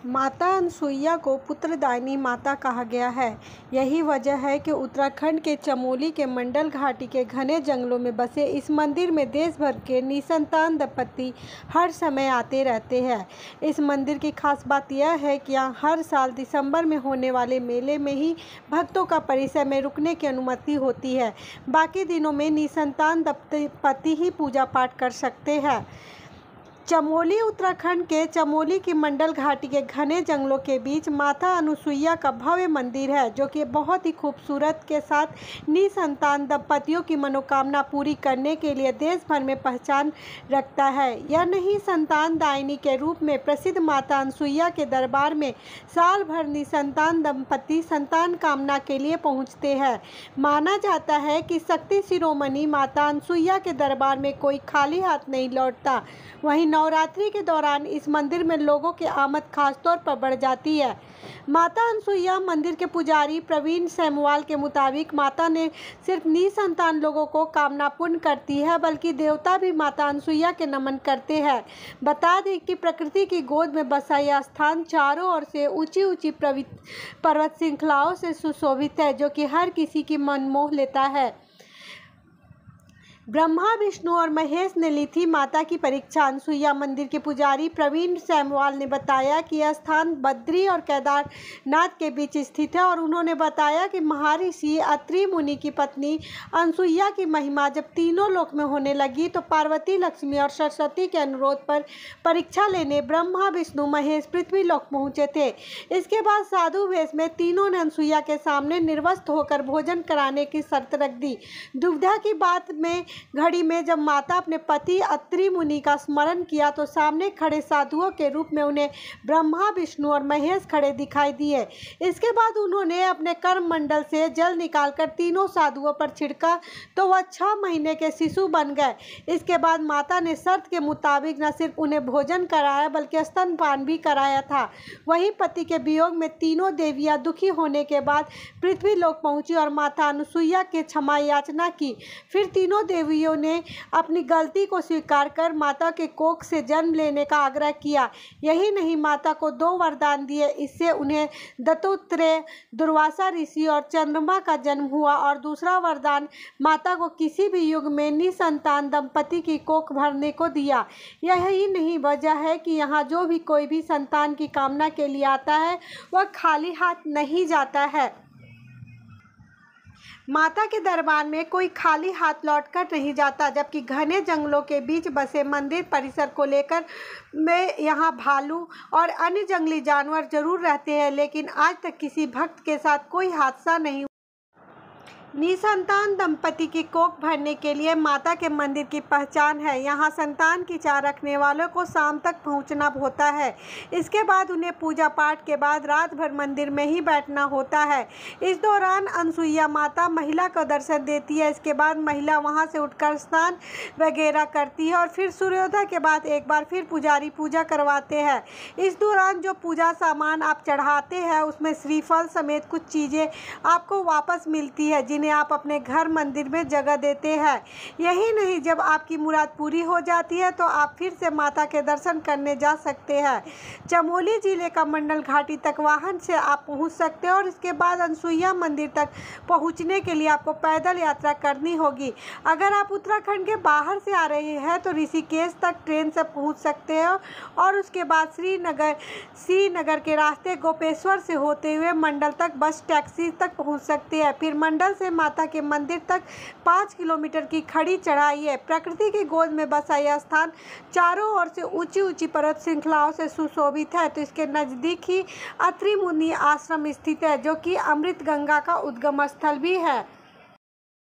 माता अनसुईया को पुत्रदायिनी माता कहा गया है। यही वजह है कि उत्तराखंड के चमोली के मंडल घाटी के घने जंगलों में बसे इस मंदिर में देश भर के निसंतान दंपति हर समय आते रहते हैं। इस मंदिर की खास बात यह है कि यहाँ हर साल दिसंबर में होने वाले मेले में ही भक्तों का परिसर में रुकने की अनुमति होती है। बाकी दिनों में निसंतान दंपति ही पूजा पाठ कर सकते हैं। चमोली उत्तराखंड के चमोली की मंडल घाटी के घने जंगलों के बीच माता अनसुईया का भव्य मंदिर है, जो कि बहुत ही खूबसूरत के साथ निसंतान दंपतियों की मनोकामना पूरी करने के लिए देश भर में पहचान रखता है। यह नहीं संतान दायिनी के रूप में प्रसिद्ध माता अनसुईया के दरबार में साल भर निसंतान दंपति संतान कामना के लिए पहुँचते हैं। माना जाता है कि शक्ति शिरोमणि माता अनसुईया के दरबार में कोई खाली हाथ नहीं लौटता। वहीं नवरात्रि के दौरान इस मंदिर में लोगों की आमद खासतौर पर बढ़ जाती है। माता अनसुईया मंदिर के पुजारी प्रवीण सेमवाल के मुताबिक माता ने सिर्फ निसंतान लोगों को कामना पूर्ण करती है, बल्कि देवता भी माता अनसुईया के नमन करते हैं। बता दें कि प्रकृति की गोद में बसा यह स्थान चारों ओर से ऊंची ऊंची पर्वत श्रृंखलाओं से सुशोभित है, जो कि हर किसी की मन मोह लेता है। ब्रह्मा, विष्णु और महेश ने ली थी माता की परीक्षा। अनसुईया मंदिर के पुजारी प्रवीण सेमवाल ने बताया कि यह स्थान बद्री और केदारनाथ के बीच स्थित है, और उन्होंने बताया कि महर्षि अत्रि मुनि की पत्नी अनसुईया की महिमा जब तीनों लोक में होने लगी तो पार्वती, लक्ष्मी और सरस्वती के अनुरोध पर परीक्षा लेने ब्रह्मा, विष्णु, महेश पृथ्वी लोक पहुंचे थे। इसके बाद साधु वेश में तीनों ने अनसुईया के सामने निर्वस्त्र होकर भोजन कराने की शर्त रख दी। दुविधा की बात में घड़ी में जब माता अपने पति अत्रि मुनि का स्मरण किया तो सामने खड़े साधुओं के रूप में उन्हें ब्रह्मा, विष्णु और महेश खड़े दिखाई दिए। इसके बाद उन्होंने अपने कर्म मंडल से जल निकालकर तीनों साधुओं पर छिड़का तो वह 6 महीने के शिशु बन गए। इसके बाद माता ने शर्त के मुताबिक न सिर्फ उन्हें भोजन कराया बल्कि स्तनपान भी कराया था। वहीं पति के वियोग में तीनों देवियां दुखी होने के बाद पृथ्वी लोक पहुंची और माता अनसुईया के क्षमा याचना की। फिर तीनों देवियों ने अपनी गलती को स्वीकार कर माता के कोख से जन्म लेने का आग्रह किया। यही नहीं, माता को 2 वरदान दिए। इससे उन्हें दत्तात्रेय, दुर्वासा ऋषि और चंद्रमा का जन्म हुआ, और दूसरा वरदान माता को किसी भी युग में निसंतान दंपति की कोख भरने को दिया। यही नहीं, वजह है कि यहाँ जो भी कोई भी संतान की कामना के लिए आता है वह खाली हाथ नहीं जाता है। माता के दरबार में कोई खाली हाथ लौटकर नहीं जाता। जबकि घने जंगलों के बीच बसे मंदिर परिसर को लेकर में यहाँ भालू और अन्य जंगली जानवर जरूर रहते हैं, लेकिन आज तक किसी भक्त के साथ कोई हादसा नहीं। निसंतान दंपति की कोख भरने के लिए माता के मंदिर की पहचान है। यहाँ संतान की चाह रखने वालों को शाम तक पहुँचना होता है। इसके बाद उन्हें पूजा पाठ के बाद रात भर मंदिर में ही बैठना होता है। इस दौरान अनसुईया माता महिला को दर्शन देती है। इसके बाद महिला वहाँ से उठकर स्नान वगैरह करती है और फिर सूर्योदय के बाद एक बार फिर पुजारी पूजा करवाते हैं। इस दौरान जो पूजा सामान आप चढ़ाते हैं उसमें श्रीफल समेत कुछ चीज़ें आपको वापस मिलती है, जिन्हें आप अपने घर मंदिर में जगह देते हैं। यही नहीं, जब आपकी मुराद पूरी हो जाती है तो आप फिर से माता के दर्शन करने जा सकते हैं। चमोली जिले का मंडल घाटी तक वाहन से आप पहुंच सकते हैं, और इसके बाद अनसुईया मंदिर तक पहुंचने के लिए आपको पैदल यात्रा करनी होगी। अगर आप उत्तराखंड के बाहर से आ रहे हैं तो ऋषिकेश तक ट्रेन से पहुँच सकते हैं, और उसके बाद श्रीनगर के रास्ते गोपेश्वर से होते हुए मंडल तक बस टैक्सी तक पहुँच सकते हैं। फिर मंडल से माता के मंदिर तक 5 किलोमीटर की खड़ी चढ़ाई है। प्रकृति की गोद में बसा यह स्थान चारों ओर से ऊंची ऊंची पर्वत श्रृंखलाओं से सुशोभित है। तो इसके नज़दीक ही अत्रि मुनि आश्रम स्थित है, जो कि अमृत गंगा का उद्गम स्थल भी है।